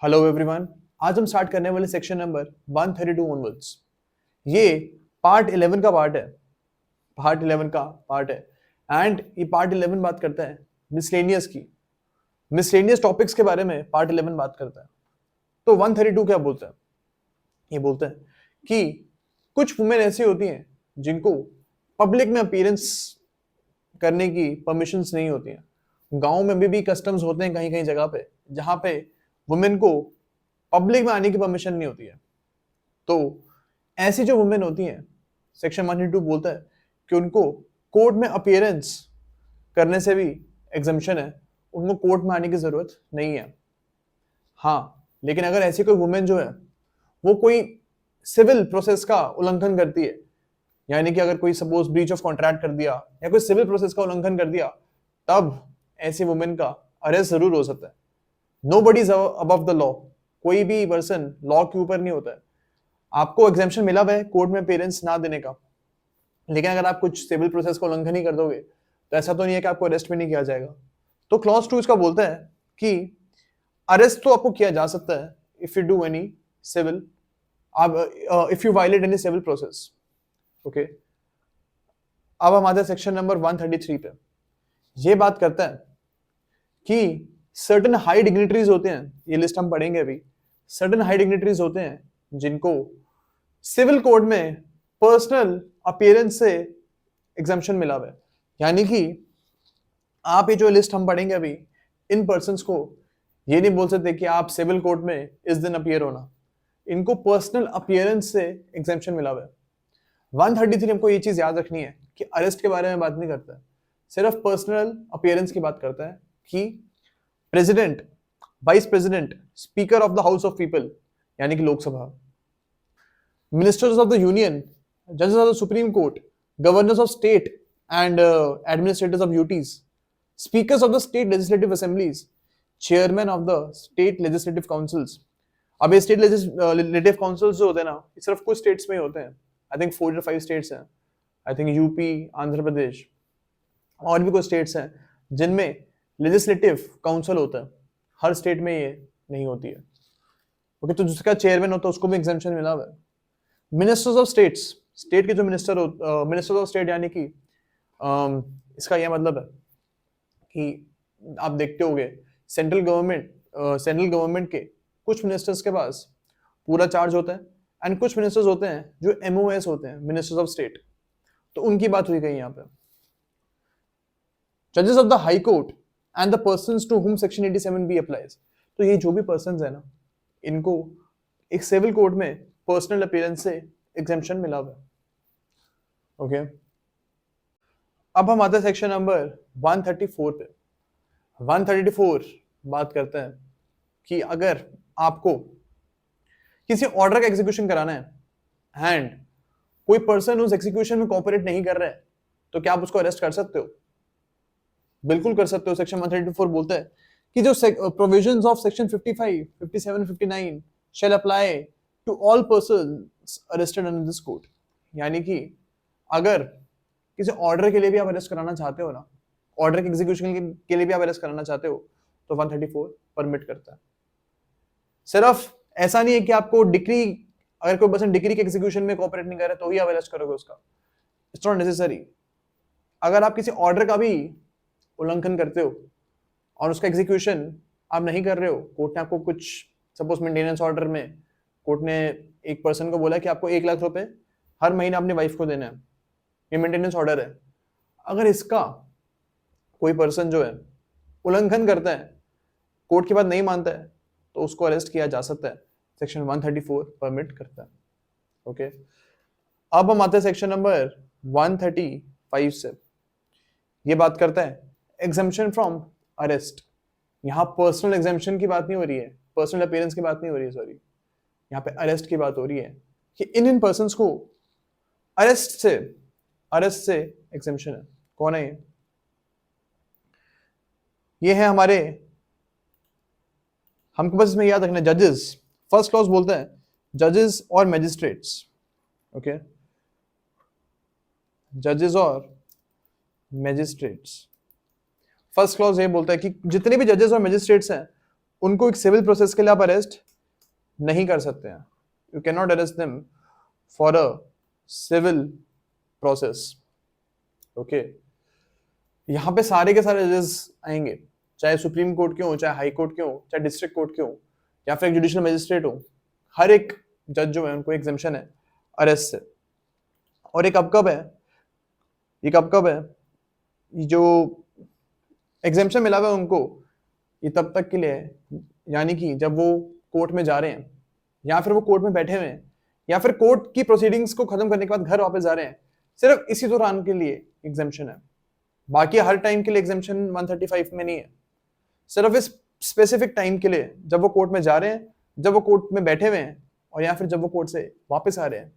Hello everyone. आज हम start करने वाले सेक्शन नंबर 132 ऑनवर्ड्स। ये पार्ट 11 का पार्ट है। एंड ये पार्ट 11 बात करता है मिसलेनियस टॉपिक्स के बारे में। पार्ट 11 बात करता है। तो 132 क्या बोलता है? ये बोलता है कि कुछ वुमेन ऐसी होती हैं जिनको पब्लिक में अपीयरेंस करने की परमिशंस नहीं होती हैं। गांव में भी कस्टम्स होते हैं कहीं कहीं जगह पे जहां पे वुमेन को पब्लिक में आने की परमिशन नहीं होती है। तो ऐसी जो वुमेन होती हैं, सेक्शन 132 बोलता है कि उनको कोर्ट में अपीयरेंस करने से भी एग्जम्पशन है, उनको कोर्ट में आने की जरूरत नहीं है। हाँ, लेकिन अगर ऐसी कोई वुमेन जो है वो कोई सिविल प्रोसेस का उल्लंघन करती है, यानी कि अगर कोई सपोज ब्रीच ऑफ कॉन्ट्रैक्ट कर दिया या कोई सिविल प्रोसेस का उल्लंघन कर दिया, तब ऐसी वुमेन का अरेस्ट जरूर हो सकता है। Nobody is above the law. कोई भी पर्सन लॉ के ऊपर नहीं होता है। आपको एग्जेम्पशन मिला हुआ है कोर्ट में अपीयरेंस ना देने का, लेकिन अगर आप कुछ सिविल प्रोसेस का उल्लंघन ही कर दोगे तो ऐसा तो नहीं है कि आपको अरेस्ट भी नहीं किया जाएगा। तो क्लॉज 2 इसका बोलता है कि अरेस्ट तो आपको किया जा सकता है if you do any civil, if you violate any civil process. Okay, अब हम आते हैं सेक्शन नंबर 133 पे। ये बात करता है कि सर्टेन हाई डिग्निटरीज होते हैं, ये लिस्ट हम पढ़ेंगे अभी। सर्टेन हाई डिग्निटरीज होते हैं जिनको सिविल कोड में पर्सनल अपीयरेंस से एग्जम्पशन मिला हुआ है। यानी कि आप ये जो लिस्ट हम पढ़ेंगे अभी, इन पर्सन्स को ये नहीं बोल सकते कि आप सिविल कोर्ट में इस दिन अपीयर होना। इनको पर्सनल अपीयरेंस से एग्जम्पशन मिला हुआ है। 133 हमको ये चीज याद रखनी है कि अरेस्ट के बारे में बात नहीं करता है, सिर्फ पर्सनल अपीयरेंस की बात करता है कि president, vice president, speaker of the house of people यानी कि Lok Sabha, ministers of the union, जजेस of the supreme court, governors of state and administrators of UTs, speakers of the state legislative assemblies, chairman of the state legislative councils. अब ये state legislative councils जो होते हैं ना, सिर्फ कुछ स्टेट्स में ही होते हैं। आई थिंक 4 या 5 स्टेट्स हैं। I think UP, Andhra Pradesh और भी कुछ स्टेट्स हैं जिनमें लेजिस्लेटिव काउंसिल होता है। हर स्टेट में ये नहीं होती है। ओके, तो जिसका चेयरमैन होता है उसको भी एग्जेम्पशन मिला हुआ है। मिनिस्टर्स ऑफ स्टेट्स, स्टेट के जो मिनिस्टर्स ऑफ स्टेट यानी कि इसका यह मतलब है कि आप देखते होंगे सेंट्रल गवर्नमेंट के कुछ मिनिस्टर्स के पास पूरा चार्ज होता है एंड कुछ मिनिस्टर्स होते हैं जो MOS होते हैं, मिनिस्टर्स ऑफ स्टेट। तो उनकी बात हुई गई यहाँ पे। जजेस of the high court and the persons to whom section 87B applies. तो ये जो भी पर्सन्स है ना, इनको एक सिविल कोर्ट में पर्सनल अपीयरेंस से एग्जेम्पशन मिला हुआ है। ओके, अब हम आते हैं सेक्शन नंबर 134 पे। 134 बात करता है कि अगर आपको किसी ऑर्डर का एग्जीक्यूशन कराना है एंड कोई पर्सन उस एग्जीक्यूशन में कोऑपरेट नहीं कर रहा है, तो क्या आप उसको अरेस्ट कर सकते हो? बिल्कुल कर सकते हो। सेक्शन 134 बोलता है कि जो provisions of section 55, 57, 59 shall apply to all persons arrested under this code. यानी कि अगर किसी ऑर्डर के लिए भी आप अरेस्ट कराना चाहते हो ना, ऑर्डर के एग्जीक्यूशन के लिए भी आप अरेस्ट कराना चाहते हो, तो 134 परमिट करता है। सिर्फ ऐसा नहीं है कि आपको डिक्री, अगर कोई पर्सन डिक्री के एग्जीक्यूशन में कोऑपरेट नहीं कर रहा तो ही आप अरेस्ट करोगे उसका। It's not necessary. अगर आप किसी ऑर्डर का भी उल्लंघन करते हो और उसका एग्जीक्यूशन आप नहीं कर रहे हो, कोर्ट ने आपको कुछ सपोज मेंटेनेंस ऑर्डर में कोर्ट ने एक पर्सन को बोला कि आपको 1 लाख रुपए हर महीने अपनी वाइफ को देना है, ये मेंटेनेंस ऑर्डर है। अगर इसका कोई पर्सन जो है उल्लंघन करता है, कोर्ट की बात नहीं मानता है, तो उसको अरेस्ट किया जा सकता है। सेक्शन 134 परमिट करता है। ओके, अब हम आते हैं सेक्शन नंबर 135 से। ये बात करता है एग्जेम्पशन फ्रॉम अरेस्ट। यहाँ पर्सनल एग्जेम्पशन की बात नहीं हो रही है, पर्सनल अपीयरेंस की बात नहीं हो रही है, सॉरी, यहाँ पे अरेस्ट की बात हो रही है कि इन पर्सन्स को अरेस्ट से एग्जेम्पशन है। कौन है ये है हमारे, हमको बस इसमें याद रखना, जजेस। फर्स्ट क्लॉज बोलता है जजेस और मैजिस्ट्रेट्स। ओके, जजेस और मैजिस्ट्रेट्स। फर्स्ट क्लॉज ये बोलता है कि जितने भी जजेस और मैजिस्ट्रेट्स हैं उनको एक सिविल प्रोसेस के लिए आप अरेस्ट नहीं कर सकते हैं. You can not arrest them for a civil process. Okay, यहाँ पे सारे के सारे जजेस आएंगे, चाहे सुप्रीम कोर्ट के हो, चाहे हाई कोर्ट के हो, चाहे डिस्ट्रिक्ट कोर्ट के हो, या फिर जुडिशियल मजिस्ट्रेट हो. हर एक जज जो है उनको एग्जेम्पशन है अरेस्ट से. और ये कब कब है, ये कब कब है, ये जो एग्जेम्पशन मिला हुआ है उनको, ये तब तक के लिए है, यानी कि जब वो कोर्ट में जा रहे हैं, या फिर वो कोर्ट में बैठे हुए हैं, या फिर कोर्ट की प्रोसीडिंग्स को खत्म करने के बाद घर वापस जा रहे हैं, सिर्फ इसी दौरान के लिए एग्जेम्पशन है. बाकी हर टाइम के लिए एग्जेम्पशन 135 में नहीं है. सिर्फ इस स्पेसिफिक टाइम के लिए, जब वो कोर्ट में जा रहे हैं, जब वो कोर्ट में बैठे हुए हैं, और या फिर जब वो कोर्ट से वापस आ रहे हैं,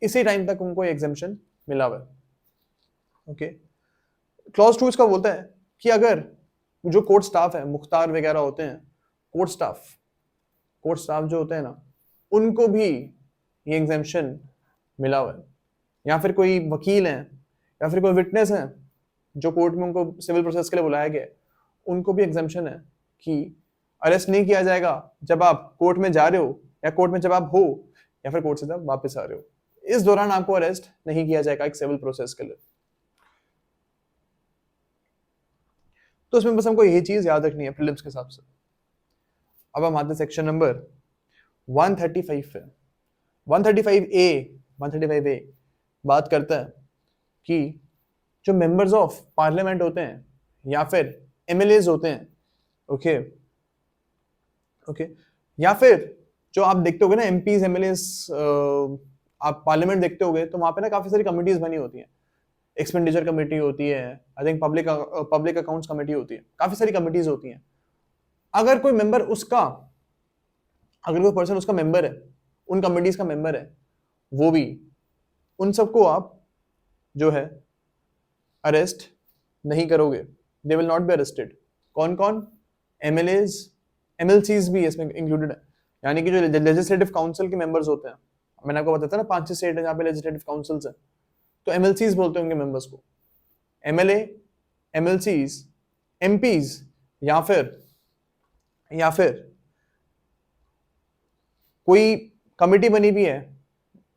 इसी टाइम तक उनको एग्जेम्पशन मिला हुआ है. ओके, क्लॉज 2 इसका बोलता है कि अगर जो कोर्ट स्टाफ है, मुख्तार वगैरह होते हैं, कोर्ट स्टाफ जो होते हैं ना, उनको भी ये एग्जेम्पशन मिला हुआ है. या फिर कोई वकील हैं, या फिर कोई विटनेस हैं जो कोर्ट में उनको सिविल प्रोसेस के लिए बुलाया गया है, उनको भी एग्जेम्पशन है कि अरेस्ट नहीं किया जाएगा जब आप कोर्ट में जा रहे हो, या कोर्ट में जब आप हो, या फिर कोर्ट से जब वापस आ रहे हो. इस दौरान आपको अरेस्ट नहीं किया जाएगा एक सिविल प्रोसेस के लिए. तो इसमें बस हमको यही चीज याद रखनी है प्रीलिम्स के हिसाब से. अब हम आते हैं सेक्शन नंबर 135 पे. 135A बात करता है कि जो मेंबर्स ऑफ पार्लियामेंट होते हैं, या फिर एमएलएज होते हैं, ओके, या फिर जो आप देखते होगे ना एमपीज एमएलएज, आप पार्लियामेंट देखते होगे तो वहां पे ना काफी सारी कमिटीज बनी होती हैं. एक्सपेंडिचर कमेटी होती है, I think public accounts committee होती है, काफी सारी कमिटीज होती हैं. अगर कोई मेंबर उसका, अगर कोई पर्सन उसका मेंबर है, उन कमिटीज का मेंबर है, वो भी, उन सबको आप जो है अरेस्ट नहीं करोगे. They will not be arrested. कौन कौन? एमएलएज, एमएलसीज भी इसमें इंक्लूडेड है, यानी कि जो लेजिस्लेटिव काउंसिल के मेंबर्स होते हैं. मैंने आपको बताया था ना 5-6 स्टेट है जहाँ पे लेजिस्लेटिव काउंसिल्स हैं, तो एमएलसीज बोलते हैं उनके मेंबर्स को. एमएलए, एमएलसीज, एमपीज, या फिर कोई कमिटी बनी भी है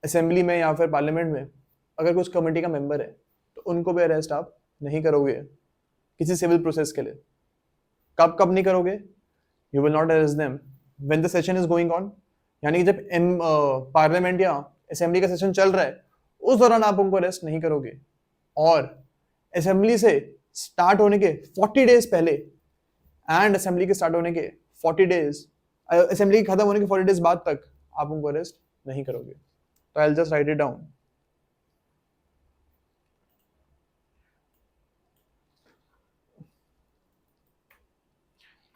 असेंबली में या फिर पार्लियामेंट में, अगर कुछ कमेटी का मेंबर है, तो उनको भी अरेस्ट आप नहीं करोगे किसी सिविल प्रोसेस के लिए. कब कब नहीं करोगे? You will not arrest them when the session is going on, यानी कि जब पार्लियामेंट या असेंबली का सेशन चल रहा है, उस दौरान आप उनको अरेस्ट नहीं करोगे. और असेंबली से स्टार्ट होने के 40 डेज पहले एंड असेंबली के स्टार्ट होने के 40 डेज, असेंबली के खत्म होने के 40 डेज बाद तक आप उनको अरेस्ट नहीं करोगे. तो I will just right it down.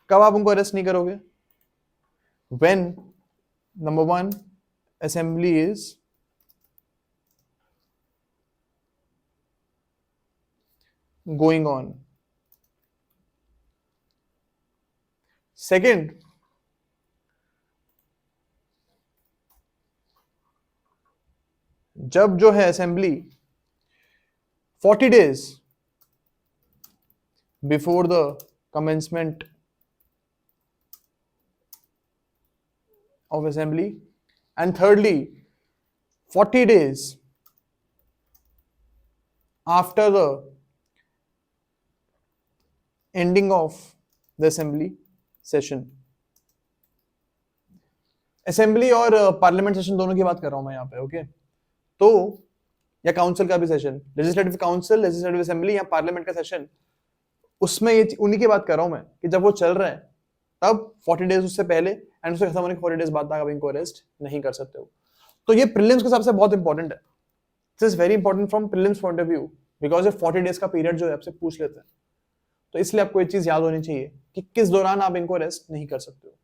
कब आप उनको अरेस्ट नहीं करोगे? When number 1 assembly is going on. Second, जब जो है assembly 40 days before the commencement of assembly, and thirdly 40 days after the ending of the assembly session. Assembly और parliament session दोनों की बात कर रहा हूं मैं यहाँ पे. ओके, तो या काउंसिल का भी session, legislative council, legislative assembly या पार्लियामेंट का सेशन, उसमें ये उन्हीं की बात कर रहा हूं मैं कि जब वो चल रहा है तब 40 डेज उससे पहले एंड उससे खत्म होने के 40 डेज बाद तक आप इनको अरेस्ट नहीं कर सकते हो. तो ये प्रीलिम्स के हिसाब से बहुत इंपॉर्टेंट है. This is very important from prelims point of view, because ये 40 डेज का पीरियड जो है आपसे पूछ लेते हैं. तो इसलिए आपको ये चीज याद होनी चाहिए कि किस दौरान आप इनको अरेस्ट नहीं कर सकते हो.